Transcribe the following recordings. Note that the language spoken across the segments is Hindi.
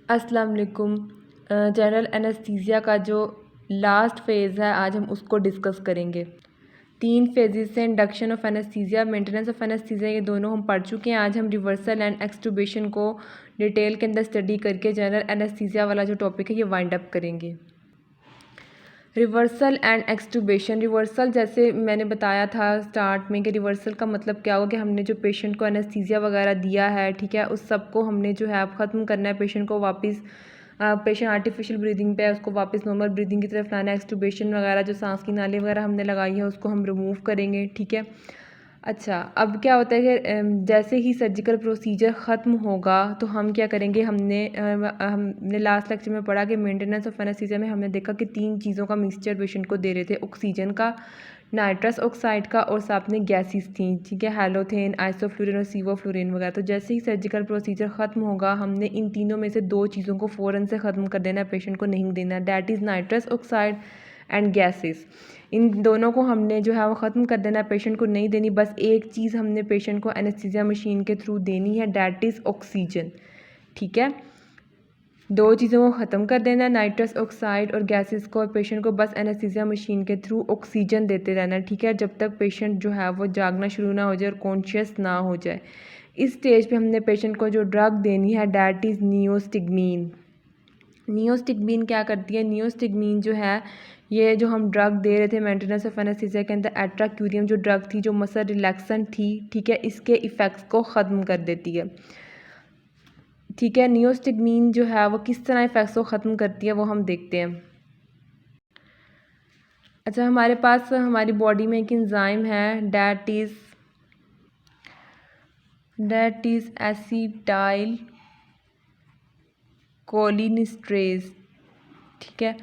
अस्सलाम वालेकुम। जनरल एनेस्थीसिया का जो लास्ट फेज़ है आज हम उसको डिस्कस करेंगे। 3 फेजेस से induction of anaesthesia, maintenance of anaesthesia, ये दोनों हम पढ़ चुके हैं। आज हम रिवर्सल एंड एक्सटुबेशन को डिटेल के अंदर स्टडी करके जनरल एनेस्थीसिया वाला जो टॉपिक है ये वाइंड अप करेंगे। Reversal and extubation. रिवर्सल जैसे मैंने बताया था स्टार्ट में कि रिवर्सल का मतलब क्या होगा कि हमने जो पेशेंट को एनेस्थीसिया वगैरह दिया है, ठीक है, उस सब को हमने जो है अब ख़त्म करना है। पेशेंट को वापस पेशेंट आर्टिफिशियल ब्रीदिंग पे है, उसको वापस नॉर्मल ब्रीदिंग की तरफ लाना है। एक्सटुबेशन वगैरह जो सांस की नाली वगैरह हमने लगाई है उसको हम रिमूव करेंगे, ठीक है। अच्छा, अब क्या होता है कि जैसे ही सर्जिकल प्रोसीजर ख़त्म होगा तो हम क्या करेंगे, हमने लास्ट लेक्चर में पढ़ा कि मेंटेनेंस ऑफ एनेस्थीसिया में हमने देखा कि 3 चीज़ों का मिक्सचर पेशेंट को दे रहे थे, ऑक्सीजन का, नाइट्रस ऑक्साइड का और साथ में गैसेस थी, ठीक है, हैलोथेन, आइसोफ्लूरिन और सीवोफ्लूरिन वगैरह। तो जैसे ही सर्जिकल प्रोसीजर ख़त्म होगा हमने इन तीनों में से 2 चीज़ों को फ़ौरन से ख़त्म कर देना है, पेशेंट को नहीं देना, that is nitrous oxide and gases. इन दोनों को हमने जो है वो ख़त्म कर देना है, पेशेंट को नहीं देनी। बस एक चीज़ हमने पेशेंट को एनेस्थीसिया मशीन के थ्रू देनी है, दैट इज़ ऑक्सीजन, ठीक है। 2 चीज़ों को ख़त्म कर देना है, नाइट्रस ऑक्साइड और गैसेस को, और पेशेंट को बस एनेस्थीसिया मशीन के थ्रू ऑक्सीजन देते रहना है, ठीक है, जब तक पेशेंट जो है वो जागना शुरू ना हो जाए और कॉन्शियस ना हो जाए। इस स्टेज पे हमने पेशेंट को जो ड्रग देनी है दैट इज़ नियोस्टिग्मीन। नियोस्टिग्मीन क्या करती है? नियोस्टिग्मीन जो है ये जो हम ड्रग दे रहे थे मेंटेनेंस ऑफ एनेस्थीसिया के अंदर, एट्राक्यूरियम जो ड्रग थी, जो मसल रिलैक्सेंट थी, ठीक है, इसके इफ़ेक्ट्स को ख़त्म कर देती है, ठीक है। नियोस्टिग्मीन जो है वो किस तरह इफ़ेक्ट्स को ख़त्म करती है वो हम देखते हैं। अच्छा, हमारे पास हमारी बॉडी में एक एंजाइम है दैट इज़ एसिटाइल कोलिनेस्टरेज, ठीक है।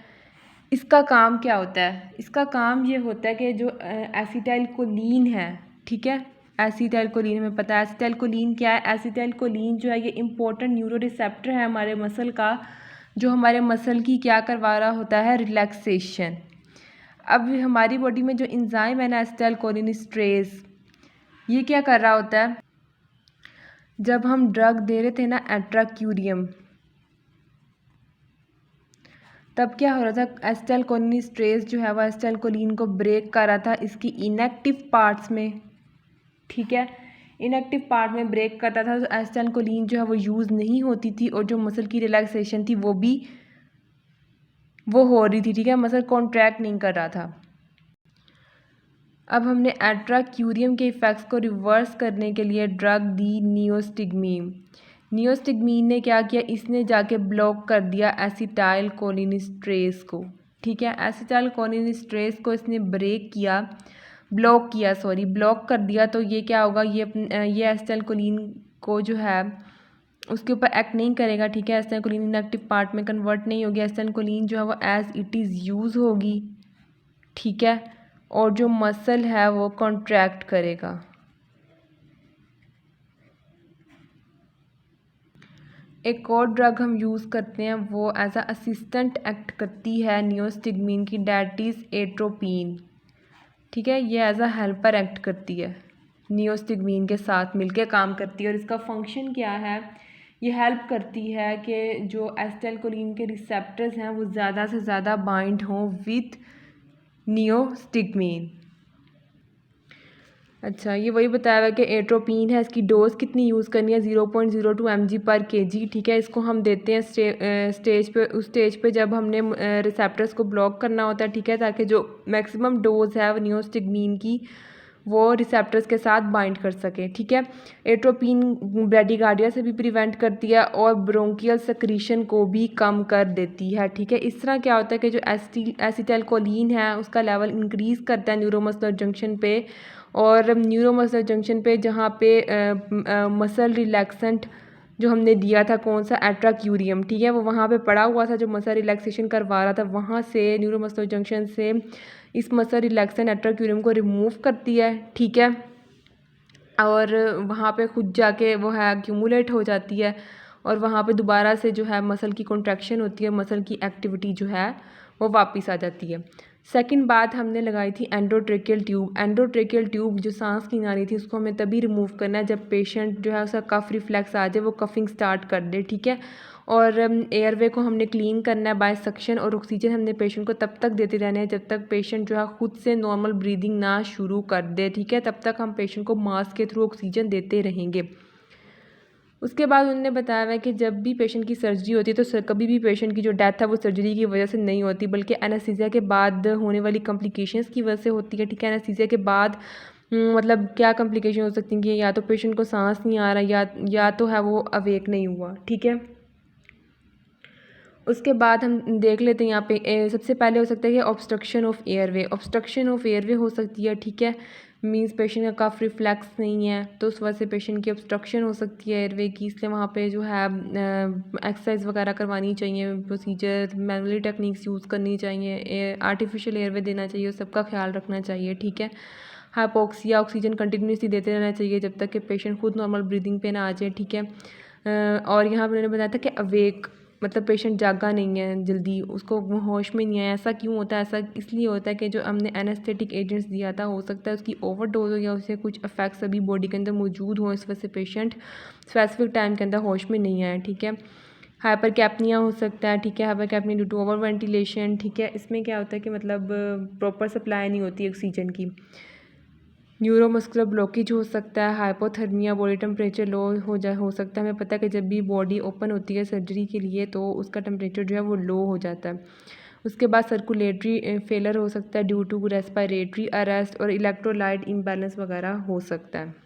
इसका काम क्या होता है? इसका काम ये होता है कि जो एसिटाइल कोलिन है, ठीक है, एसिटाइल कोलिन हमें पता है। एसिटाइल कोलिन क्या है? एसिटाइल कोलिन जो है ये इंपॉर्टेंट न्यूरो रिसेप्टर है हमारे मसल का, जो हमारे मसल की क्या करवा रहा होता है? रिलैक्सेशन। अब हमारी बॉडी में जो एंजाइम है ना एसिटाइल कोलिनेस्टरेज, ये क्या कर रहा होता है? जब हम ड्रग दे रहे थे ना एट्राक्यूरियम, तब क्या हो रहा था? एसिटाइल कोलिनेस्टरेज जो है वो एसिटाइल कोलिन को ब्रेक कर रहा था इसकी इनएक्टिव पार्ट्स में, ठीक है, इनएक्टिव पार्ट में ब्रेक करता था। तो एसिटाइल कोलिन जो है वो यूज़ नहीं होती थी और जो मसल की रिलैक्सेशन थी वो हो रही थी, ठीक है, मसल कॉन्ट्रैक्ट नहीं कर रहा था। अब हमने एट्राक्यूरियम के इफ़ेक्ट्स को रिवर्स करने के लिए ड्रग दी नियोस्टिग्मीन। नियोस्टिग्मीन ने क्या किया? इसने जाके ब्लॉक कर दिया एसिटाइल कोलिनेस्टरेज को, ठीक है, एसिटाइल कोलिनेस्टरेज को इसने ब्लॉक कर दिया। तो ये क्या होगा? ये एसिटाइल कोलिन को जो है उसके ऊपर एक्ट नहीं करेगा, ठीक है, एसिटाइल कोलिन इनएक्टिव पार्ट में कन्वर्ट नहीं होगी। एसिटाइल कोलिन जो है वो एज इट इज़ यूज़ होगी, ठीक है, और जो मसल है वो कॉन्ट्रैक्ट करेगा। एक और ड्रग हम यूज़ करते हैं वो एज अ असिस्टेंट एक्ट करती है नियोस्टिग्मीन की, दैट इज़ एट्रोपिन, ठीक है, ये एज अ हेल्पर एक्ट करती है, नियोस्टिग्मीन के साथ मिलके काम करती है। और इसका फंक्शन क्या है? ये हेल्प करती है कि जो एसिटाइल कोलिन के रिसेप्टर्स हैं वो ज़्यादा से ज़्यादा बाइंड हों विथ नियोस्टिग्मीन। अच्छा, ये वही बताया हुआ है कि एट्रोपिन है, इसकी डोज कितनी यूज़ करनी है? 0.02 mg/kg, ठीक है। इसको हम देते हैं उस स्टेज पे जब हमने रिसेप्टर्स को ब्लॉक करना होता है, ठीक है, ताकि जो मैक्सिमम डोज है नियोस्टिग्मीन की वो रिसेप्टर्स के साथ बाइंड कर सके, ठीक है। एट्रोपिन ब्रैडीकार्डिया से भी प्रिवेंट करती है और ब्रोंकियल सेक्रीशन को भी कम कर देती है, ठीक है। इस तरह क्या होता है कि जो एसिटाइल कोलिन है उसका लेवल इंक्रीज़ करता है न्यूरोमस्कुलर जंक्शन पे, और न्यूरोमस्कुलर जंक्शन पे जहाँ पे मसल रिलैक्सेंट जो हमने दिया था, कौन सा? एट्राक्यूरियम, ठीक है, वो वहाँ पे पड़ा हुआ था जो मसल रिलैक्सेशन करवा रहा था, वहाँ से न्यूरोमस्कुलर जंक्शन से इस मसल रिलैक्सेंट एट्राक्यूरियम को रिमूव करती है, ठीक है, और वहाँ पे खुद जाके वो है एक्यूमुलेट हो जाती है और वहाँ पे दोबारा से जो है मसल की कॉन्ट्रैक्शन होती है, मसल की एक्टिविटी जो है वो वापस आ जाती है। सेकंड बात हमने लगाई थी एंडोट्रेकियल ट्यूब। एंडोट्रेकियल ट्यूब जो सांस की नाली थी उसको हमें तभी रिमूव करना है जब पेशेंट जो है उसका कफ रिफ्लेक्स आ जाए, वो कफिंग स्टार्ट कर दे, ठीक है। और एयरवे को हमने क्लीन करना है बाय सक्शन, और ऑक्सीजन हमने पेशेंट को तब तक देते रहना है जब तक पेशेंट जो है खुद से नॉर्मल ब्रीदिंग ना शुरू कर दे, ठीक है। तब तक हम पेशेंट को मास्क के थ्रू ऑक्सीजन देते रहेंगे। उसके बाद उन्होंने बताया है कि जब भी पेशेंट की सर्जरी होती है तो कभी भी पेशेंट की जो डेथ है वो सर्जरी की वजह से नहीं होती, बल्कि एनेस्थीसिया के बाद होने वाली कॉम्प्लिकेशंस की वजह से होती है, ठीक है। एनेस्थीसिया के बाद मतलब क्या कॉम्प्लिकेशन हो सकती हैं कि या तो पेशेंट को सांस नहीं आ रहा, या तो है वो अवेक नहीं हुआ, ठीक है। उसके बाद हम देख लेते हैं यहाँ पे सबसे पहले हो सकता है कि obstruction of airway. Obstruction of airway हो सकती है, ठीक है। मींस पेशेंट का कफ रिफ्लेक्स नहीं है तो उस वजह से पेशेंट की ऑब्स्ट्रक्शन हो सकती है एयरवे की, इसलिए वहाँ पे जो है एक्सरसाइज वगैरह करवानी चाहिए, प्रोसीजर मैनुअली टेक्निक्स यूज़ करनी चाहिए, आर्टिफिशियल एयरवे देना चाहिए, सबका ख्याल रखना चाहिए, ठीक है। हाइपोक्सिया, ऑक्सीजन कंटिन्यूसली देते रहना चाहिए जब तक कि पेशेंट खुद नॉर्मल ब्रीदिंग पे ना आ जाए, ठीक है। और यहाँ पर मैंने बताया था कि अवेक मतलब पेशेंट जागा नहीं है जल्दी, उसको होश में नहीं आया। ऐसा क्यों होता है? ऐसा इसलिए होता है कि जो हमने एनेस्थेटिक एजेंट्स दिया था, हो सकता है उसकी ओवरडोज हो या उससे कुछ इफेक्ट्स अभी बॉडी के अंदर मौजूद हो, इस वजह से पेशेंट स्पेसिफिक टाइम के अंदर होश में नहीं आया, ठीक है। हाइपर कैपनिया हो सकता है, ठीक है। Hypercapnia due to over ventilation, ठीक है। इसमें क्या होता है कि मतलब प्रॉपर सप्लाई नहीं होती ऑक्सीजन की। न्यूरोमस्कुलर ब्लॉकेज हो सकता है, हाइपोथर्मिया, बॉडी टेम्परेचर लो हो सकता है। हमें पता है कि जब भी बॉडी ओपन होती है सर्जरी के लिए तो उसका टेम्परेचर जो है वो लो हो जाता है। उसके बाद सर्कुलेटरी फेलर हो सकता है ड्यू टू रेस्पिरेटरी अरेस्ट, और इलेक्ट्रोलाइट इम्बैलेंस वगैरह हो सकता है।